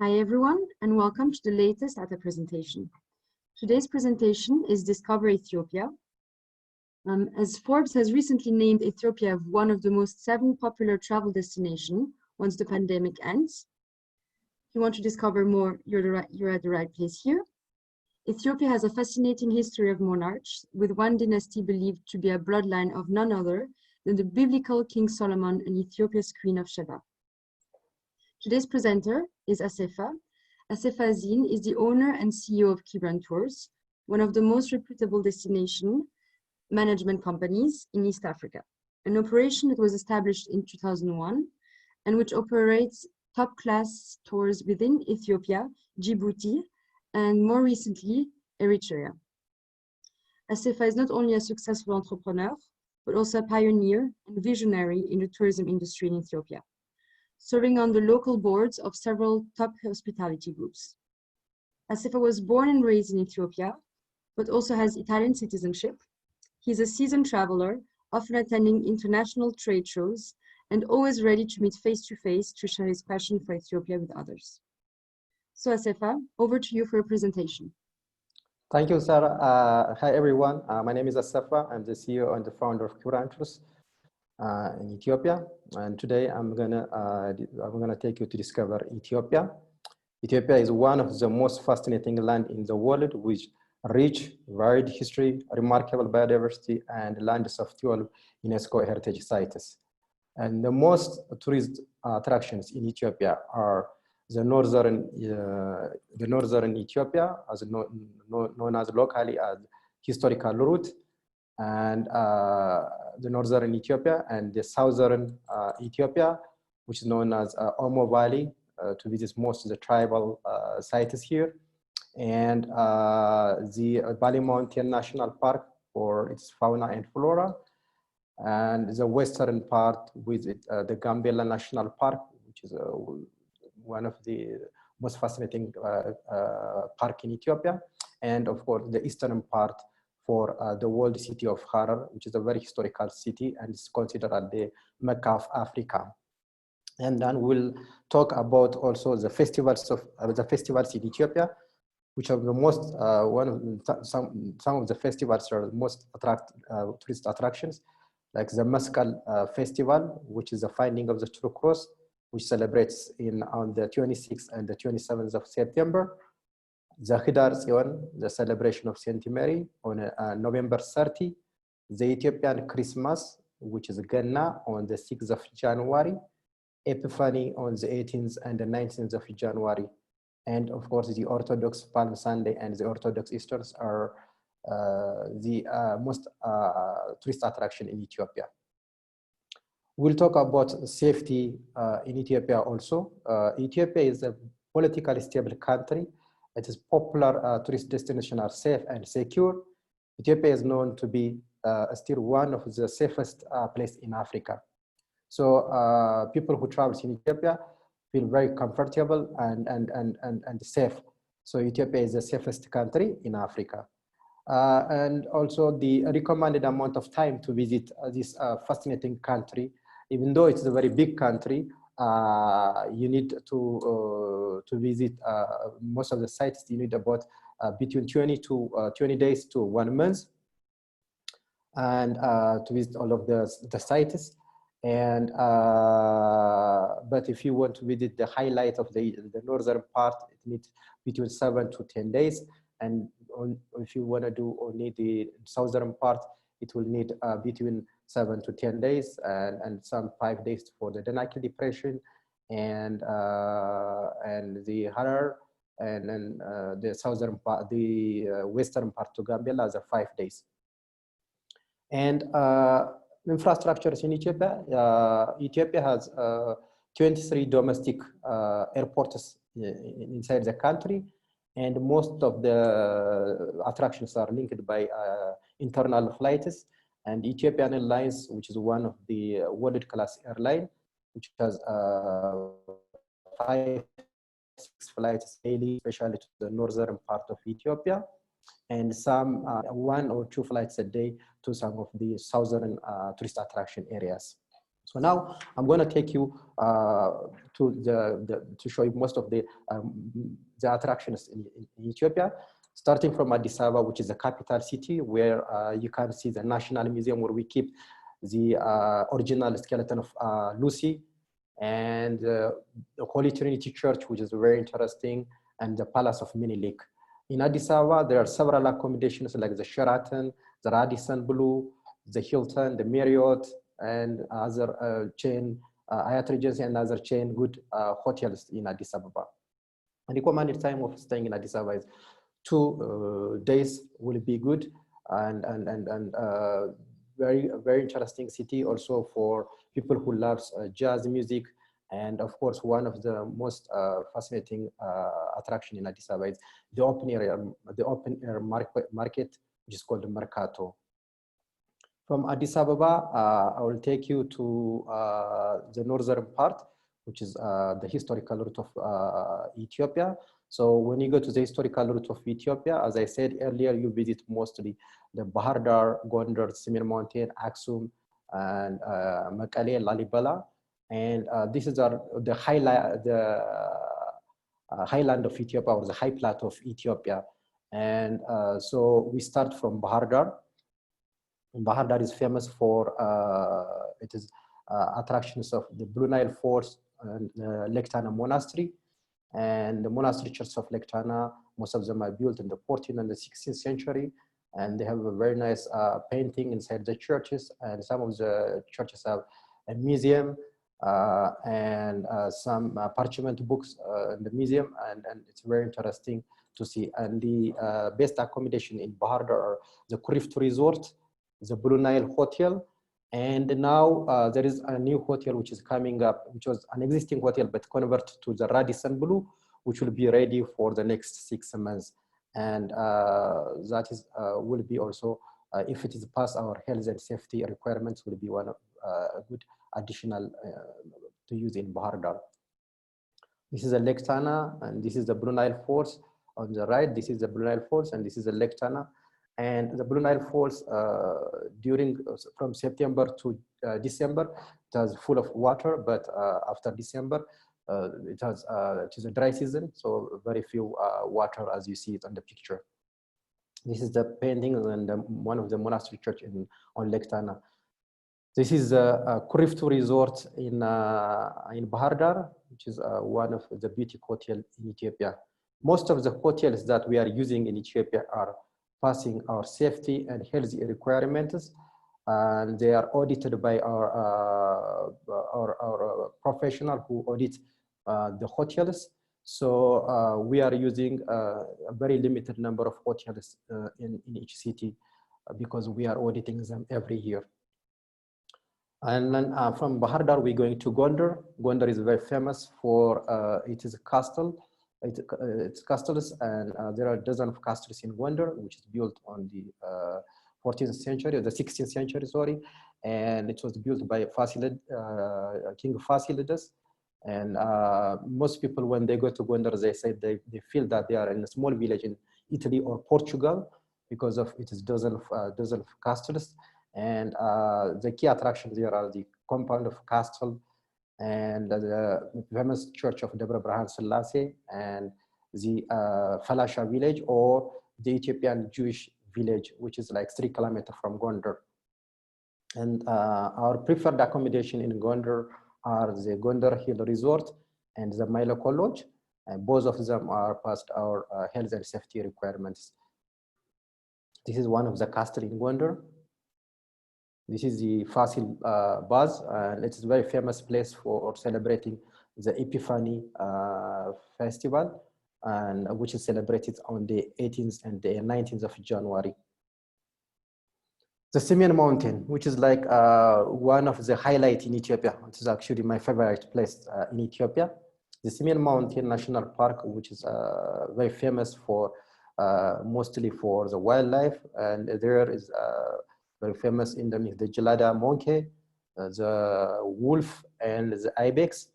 Hi everyone, and welcome to the latest ATTA presentation. Today's presentation is Discover Ethiopia. As Forbes has recently named Ethiopia one of the most 7 popular travel destinations once the pandemic ends. If you want to discover more, you're at the right place here. Ethiopia has a fascinating history of monarchs, with one dynasty believed to be a bloodline of none other than the biblical King Solomon and Ethiopia's Queen of Sheba. Today's presenter is Assefa. Assefa Azin is the owner and CEO of Kibran Tours, one of the most reputable destination management companies in East Africa, an operation that was established in 2001 and which operates top-class tours within Ethiopia, Djibouti, and more recently, Eritrea. Assefa is not only a successful entrepreneur, but also a pioneer and visionary in the tourism industry in Ethiopia, serving on the local boards of several top hospitality groups. Assefa was born and raised in Ethiopia, but also has Italian citizenship. He's a seasoned traveler, often attending international trade shows, and always ready to meet face-to-face to share his passion for Ethiopia with others. So Assefa, over to you for a presentation. Thank you, Sarah. Hi, everyone. My name is Assefa. I'm the CEO and the founder of Kibran Tours in Ethiopia, and today I'm gonna take you to discover Ethiopia. Ethiopia is one of the most fascinating land in the world, with rich, varied history, remarkable biodiversity, and lands of 12 UNESCO Heritage Sites. And the most tourist attractions in Ethiopia are the northern Ethiopia, as known as locally as historical route, and the northern Ethiopia, and the southern Ethiopia, which is known as Omo Valley, to visit most of the tribal sites here, and the Bali Mountain National Park for its fauna and flora, and the western part with the Gambela National Park, which is one of the most fascinating park in Ethiopia, and of course the eastern part for the world city of Harar, which is a very historical city and is considered as the Mecca of Africa. And then we'll talk about also the festivals in Ethiopia, which are the most some of the festivals are the most tourist attractions, like the Mescal Festival, which is the finding of the True Cross, which celebrates on the 26th and the 27th of September. The Hidar Zion, the celebration of Saint Mary, on November 30. The Ethiopian Christmas, which is Ganna, on the 6th of January. Epiphany on the 18th and the 19th of January. And of course, the Orthodox Palm Sunday and the Orthodox Easters are the most tourist attraction in Ethiopia. We'll talk about safety in Ethiopia also. Ethiopia is a politically stable country. It is popular tourist destinations are safe and secure. Ethiopia is known to be still one of the safest places in Africa. So people who travel in Ethiopia feel very comfortable and safe. So Ethiopia is the safest country in Africa. And also the recommended amount of time to visit this fascinating country, even though it's a very big country, you need to visit most of the sites. You need about between 20 days to 1 month, and to visit all of the sites. And but if you want to visit the highlight of the northern part, it needs between 7 to 10 days. And if you want to do only the southern part, it will need between 7 to 10 days, and some 5 days for the DANAKIL depression, and the Harar, and then the southern part, the western part to Gambela as 5 days. And infrastructures in Ethiopia. Ethiopia has 23 domestic airports inside the country, and most of the attractions are linked by internal flights. And Ethiopian Airlines, which is one of the world-class airline, which has 5-6 flights daily, especially to the northern part of Ethiopia, and some 1 or 2 flights a day to some of the southern tourist attraction areas. So now I'm going to take you to show you most of the attractions in Ethiopia, starting from Addis Ababa, which is the capital city, where you can see the National Museum, where we keep the original skeleton of Lucy, and the Holy Trinity Church, which is very interesting, and the Palace of Minilik. In Addis Ababa, there are several accommodations like the Sheraton, the Radisson Blu, the Hilton, the Marriott, and other chain, Hyatt Regency and other chain good hotels in Addis Ababa. And the recommended time of staying in Addis Ababa is 2 days will be good, and very interesting city also for people who loves jazz music. And of course, one of the most fascinating attraction in Addis Ababa is the open air market, which is called the Mercato. From Addis Ababa, I will take you to the northern part, which is the historical route of Ethiopia. So when you go to the historical route of Ethiopia, as I said earlier, you visit mostly the Bahir, Gondar, SIMIEN Mountain, AXUM, and Mekelle, Lalibela. And this is the highland of Ethiopia, or the high plateau of Ethiopia. And so we start from Bahir. Bahir is famous for attractions of the Blue Nile Force and Lake Tana Monastery. And the monastery churches of Lake Tana, most of them are built in the 14th and the 16th century. And they have a very nice painting inside the churches. And some of the churches have a museum and some parchment books in the museum. And it's very interesting to see. And the best accommodation in Bahir are the Kuriftu Resort, the Blue Nile Hotel, and now there is a new hotel which is coming up, which was an existing hotel but converted to the Radisson Blu, which will be ready for the next 6 months. And that is will be also, if it is past our health and safety requirements, will be one of a good additional to use in Bahir. This is a Lake Tana, and this is the Blue Nile Falls on the right. This is the Blue Nile Falls, and this is the Lake Tana. And the Blue Nile Falls, from September to December, it was full of water, but after December, it is a dry season, so very few water as you see it on the picture. This is the painting and one of the monastery church on Lake Tana. This is a Kuriftu Resort in Bahir, which is one of the boutique hotels in Ethiopia. Most of the hotels that we are using in Ethiopia are passing our safety and health requirements, and they are audited by our professional who audit the hotels. So we are using a very limited number of hotels in each city because we are auditing them every year. And then from Bahir, we're going to Gondar. Gondar is very famous for it is a castle. It's castles, and there are dozens of castles in Gondar, which is built on the 14th century, the 16th century, sorry, and it was built by King Fasilides. And most people, when they go to Gondar, they say they feel that they are in a small village in Italy or Portugal because of its dozen of castles. And the key attractions there are the compound of castle, and the famous church of Debre Brahan Selassie, and the Falasha village, or the Ethiopian Jewish village, which is like 3 kilometers from Gondar. And our preferred accommodation in Gondar are the Gondar Hill Resort and the Mailoko Lodge, and both of them are past our health and safety requirements. This is one of the castles in Gondar. This is the Fasil Baz, and it's a very famous place for celebrating the Epiphany festival, and which is celebrated on the 18th and the 19th of January. The SIMIEN Mountain, which is like one of the highlights in Ethiopia. It is actually my favorite place in Ethiopia. The SIMIEN Mountain National Park, which is very famous for mostly for the wildlife, and there is very famous in the gelada monkey, the wolf, and the ibex.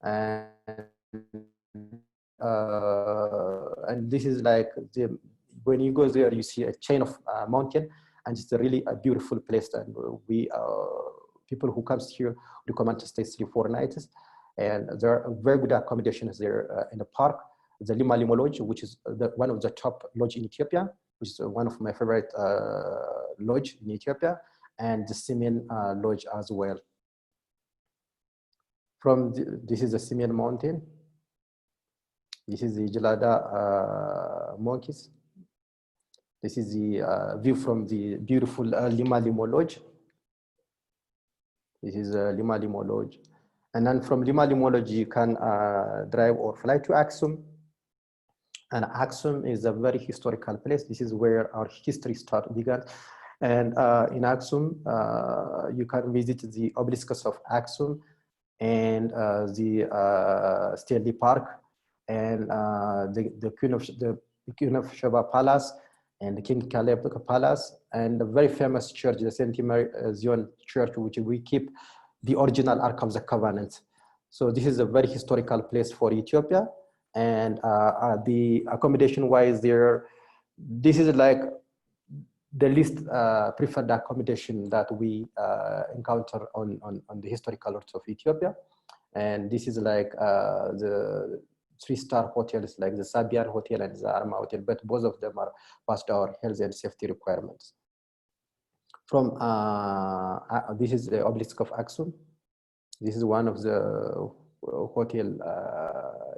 And this is like, when you go there, you see a chain of mountain, and it's really a beautiful place. And we people who comes here recommend to stay 3-4 nights. And there are very good accommodations there in the park. The Lima Limo Lodge, which is one of the top lodge in Ethiopia, which is one of my favorite lodge in Ethiopia, and the SIMIEN Lodge as well. This is the SIMIEN mountain. This is the Gelada monkeys. This is the view from the beautiful Lima Limo Lodge. This is Lima Limo Lodge. And then from Lima Limo Lodge, you can drive or fly to AXUM. And AXUM is a very historical place. This is where our history began. And in AXUM, you can visit the obelisks of AXUM and the Stanley Park and the Queen of Sheba Palace and the King Caleb Palace and the very famous church, the St. Mary Zion Church, which we keep the original Ark of the Covenant. So this is a very historical place for Ethiopia. And the accommodation-wise there, this is like the least preferred accommodation that we encounter on the historical routes of Ethiopia. And this is like the 3-star hotels like the Sabian Hotel and the Arma Hotel, but both of them are past our health and safety requirements. From this is the obelisk of AXUM. This is one of the hotel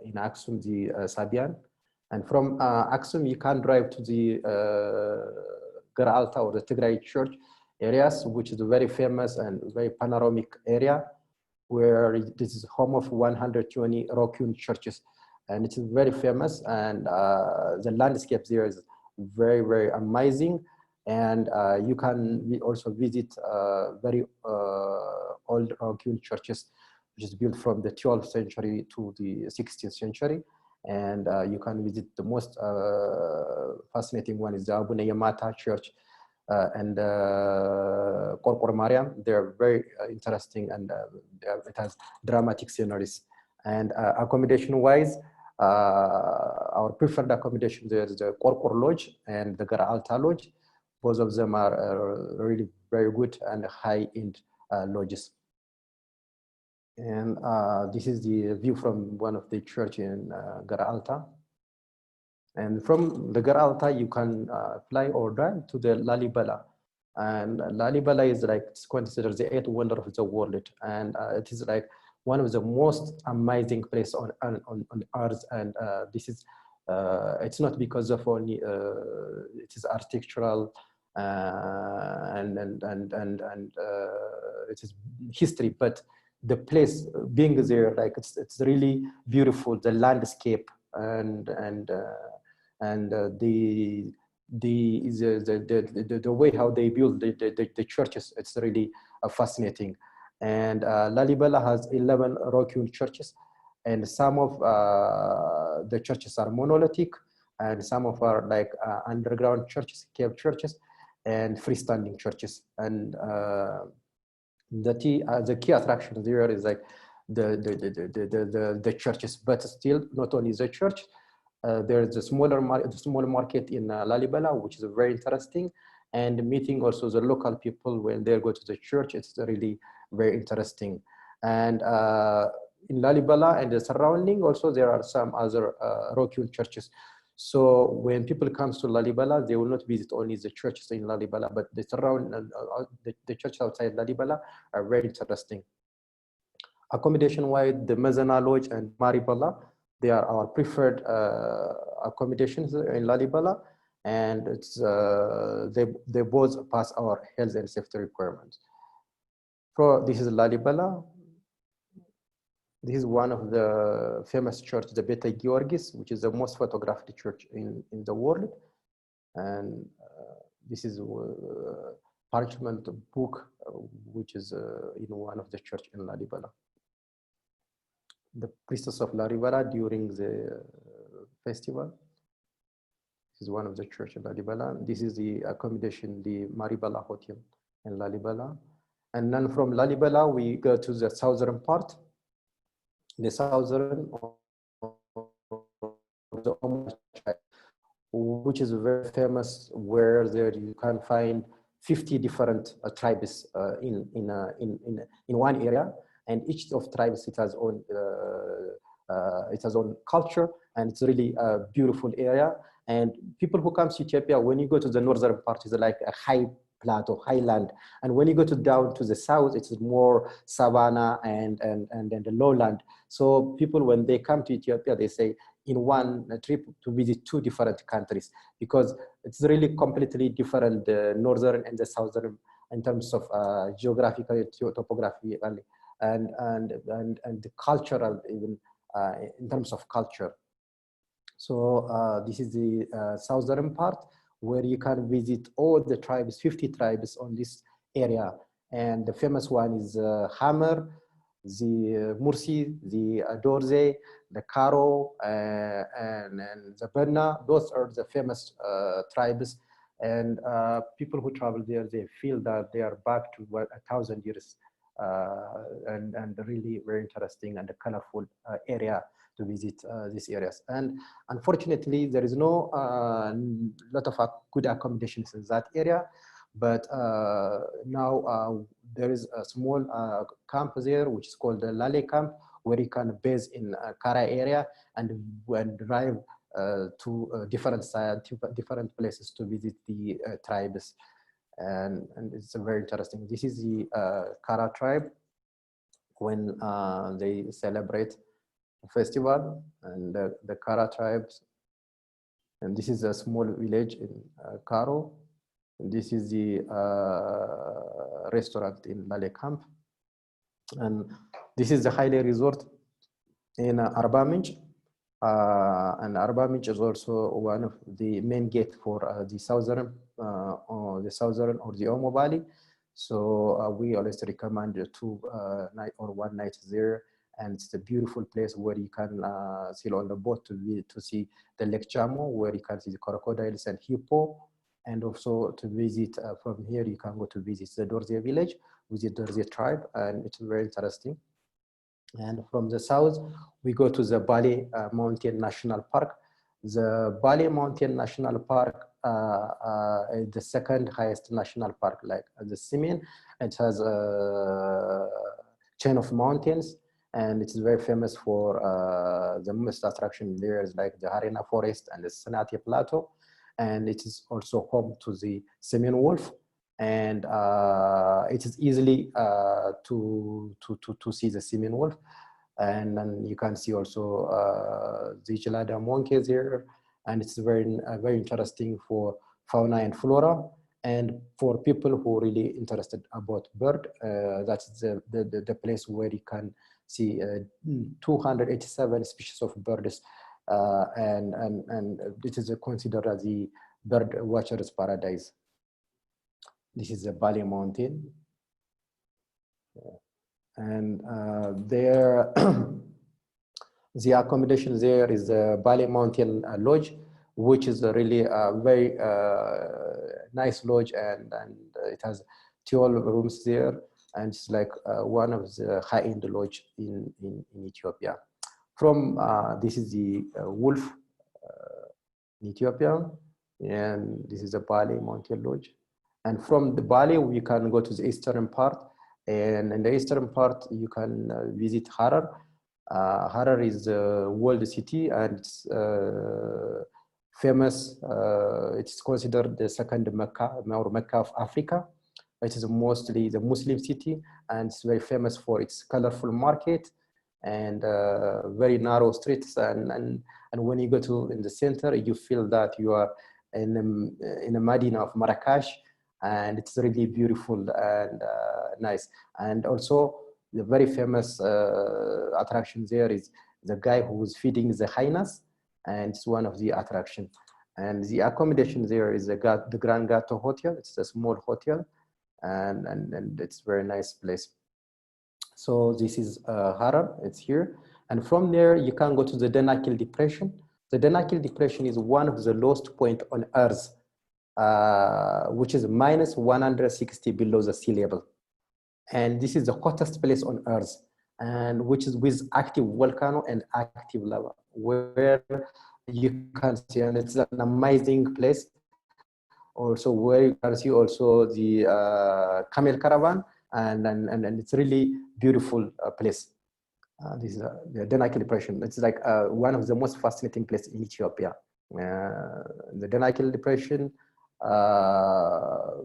in AXUM, the Sabian. And from AXUM, you can drive to the Geralta or the TIGRAI church areas, which is a very famous and very panoramic area, where this is home of 120 rock-hewn churches. And it is very famous, and the landscape there is very, very amazing. And you can also visit very old rock-hewn churches, which is built from the 12th century to the 16th century. And you can visit the most fascinating one is the Abuna Yamata Church and Korkor Mariam. They're very interesting, and it has dramatic sceneries. And accommodation-wise, our preferred accommodation there is the Korkor Lodge and the Geralta Lodge. Both of them are really very good and high-end lodges. And this is the view from one of the church in Geralta. And from the Geralta, you can fly or drive to the Lalibela. And Lalibela is like, it's considered the 8th wonder of the world. And it is like one of the most amazing places on earth. And this is, it's not because of only, it is architectural and it is history, but the place being there, like it's really beautiful, the landscape and the way how they build the churches, it's really fascinating. And Lalibela has 11 rock-hewn churches, and some of the churches are monolithic, and some of are like underground churches, cave churches, and freestanding churches. And the key attraction there is like the churches, but still not only the church. There is a small market in Lalibela, which is very interesting, and meeting also the local people when they go to the church. It's really very interesting. And in Lalibela and the surrounding, also there are some other rock-hewn churches. So when people come to Lalibela, they will not visit only the churches in Lalibela, but the surround the churches outside Lalibela are very interesting. Accommodation-wise, the Mezana Lodge and Maribela, they are our preferred accommodations in Lalibela, and it's they both pass our health and safety requirements. This is Lalibela. This is one of the famous churches, the Beta Georgis, which is the most photographed church in the world. And this is a parchment book, which is in one of the church in Lalibela. The priestess of Lalibela during the festival. This is one of the church in Lalibela. This is the accommodation, the Maribela Hotel in Lalibela. And then from Lalibela, we go to the southern part. The southern of the which is very famous, where there you can find 50 different tribes in one area, and each of tribes it has own culture, and it's really a beautiful area. And people who come to Ethiopia, when you go to the northern part, it's like a high plateau, highland, and when you go down to the south, it's more savanna and the lowland. So people, when they come to Ethiopia, they say in one trip to visit two different countries, because it's really completely different, the northern and the southern, in terms of geographical, topography, and the cultural, even in terms of culture. So this is the southern part, where you can visit all the tribes, 50 tribes on this area. And the famous one is Hammer, the Mursi, the Dorze, the Karo, and the Benna. Those are the famous tribes. And people who travel there, they feel that they are back to 1,000 years, and really very interesting and a colorful area to visit these areas. And unfortunately, there is no lot of good accommodations in that area. But now there is a small camp there, which is called the Lale camp, where you can base in Kara area and drive to different places to visit the tribes. And it's very interesting. This is the Kara tribe when they celebrate festival, and the Kara tribes. And this is a small village in Karo. And this is the restaurant in Lale Camp. And this is the Haile Resort in Arba Minch. And Arba Minch is also one of the main gate for the southern or the Omo Valley. So we always recommend 2 night or 1 night there. And it's a beautiful place where you can sail on the boat to see the Lake Chamo, where you can see the crocodiles and hippo. And also to visit from here, you can go to visit the Dorze village, visit Dorze tribe, and it's very interesting. And from the south, we go to the BALE Mountain National Park. The BALE Mountain National Park is the second highest national park, like the SIMIEN. It has a chain of mountains, and it's very famous for the most attraction there is like the Harena Forest and the Senati Plateau. And it is also home to the SIMIEN wolf. And it is easily to see the SIMIEN wolf. And then you can see also the gelada monkeys here. And it's very interesting for fauna and flora. And for people who are really interested about bird, that's the place where you can see 287 species of birds, and this is considered as the bird watcher's paradise. This is the BALE Mountain, and there the accommodation there is the BALE Mountain Lodge, which is a really very nice lodge, and it has 12 rooms there. And it's like one of the high-end lodge in Ethiopia. From this is the wolf in Ethiopia, and this is the BALE Mountain Lodge. And from the BALE, we can go to the eastern part, and in the eastern part, you can visit Harar. Harar is a world city, and it's famous. It's considered the second Mecca, or Mecca of Africa. It is mostly the Muslim city, and it's very famous for its colorful market and very narrow streets. And when you go to in the center, you feel that you are in the Medina of Marrakesh, and it's really beautiful and nice. And also the very famous attraction there is the guy who is feeding the hyenas, and it's one of the attractions. And the accommodation there is the Grand Gato Hotel. It's a small hotel. And it's a very nice place. So this is Harar, it's here. And from there, you can go to the DANAKIL Depression. The DANAKIL Depression is one of the lowest point on Earth, which is minus 160 below the sea level. And this is the hottest place on Earth, and which is with active volcano and active lava, where you can see, and it's an amazing place also where you can see also the camel caravan, and it's really beautiful place. This is the DANAKIL depression. It's like one of the most fascinating places in Ethiopia. The DANAKIL depression,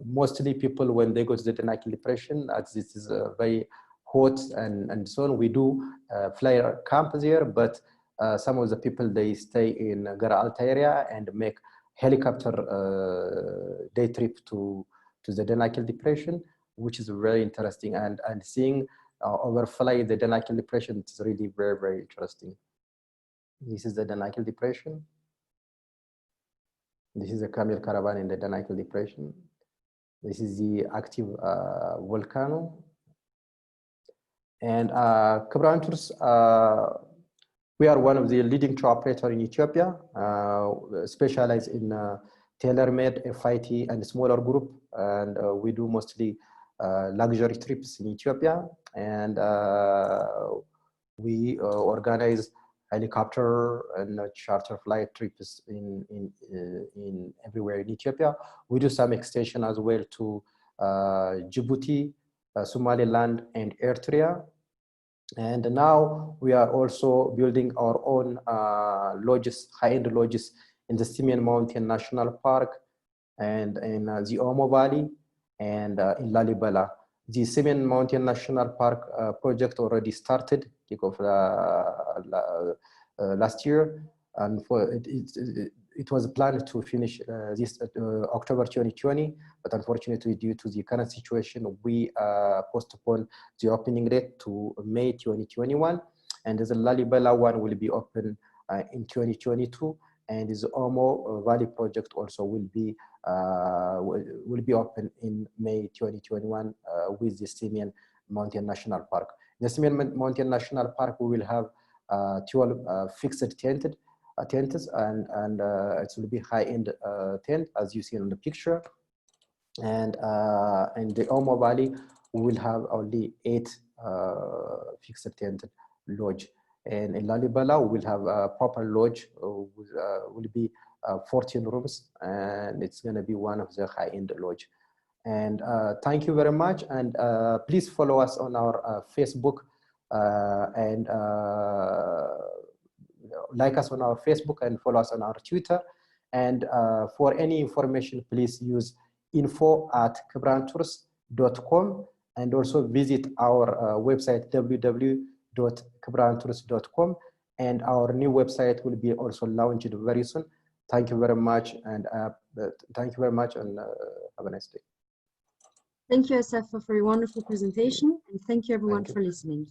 mostly people when they go to the DANAKIL depression, as this is very hot and so on, we do flyer camp there, but some of the people, they stay in Gara Alta area and make helicopter day trip to the DANAKIL depression, which is very interesting, and seeing overfly the DANAKIL depression, it's really very, very interesting. This is the DANAKIL depression. This is a camel caravan in the DANAKIL depression. This is the active volcano. And Kibran Tours, we are one of the leading tour operators in Ethiopia, specialized in tailor-made FIT and smaller group, and we do mostly luxury trips in Ethiopia, and we organize helicopter and charter flight trips in everywhere in Ethiopia. We do some extension as well to Djibouti, Somaliland, and Eritrea. And now we are also building our own lodges, high-end lodges in the SIMIEN Mountain National Park and in the Omo Valley and in Lalibela. The SIMIEN Mountain National Park project already started, kick off last year, and it was planned to finish this October 2020, but unfortunately due to the current situation, we postponed the opening date to May 2021, and the Lalibela one will be open in 2022, and the Omo Valley project also will be open in May 2021 with the SIMIEN Mountain National Park. In the SIMIEN Mountain National Park, we will have 12 fixed tents, and it will be high-end tent as you see on the picture. And in the Omo Valley, we will have only 8 fixed tent lodge. And in Lalibela, we will have a proper lodge, will be 14 rooms, and it's going to be one of the high-end lodge. And thank you very much, and please follow us on our Facebook and like us on our Facebook and follow us on our Twitter. And for any information, please use info@kibrantours.com, and also visit our website www.kibrantours.com, and our new website will be also launched very soon. Thank you very much, and have a nice day. Thank you, Asaf, for your wonderful presentation, and thank you everyone for listening.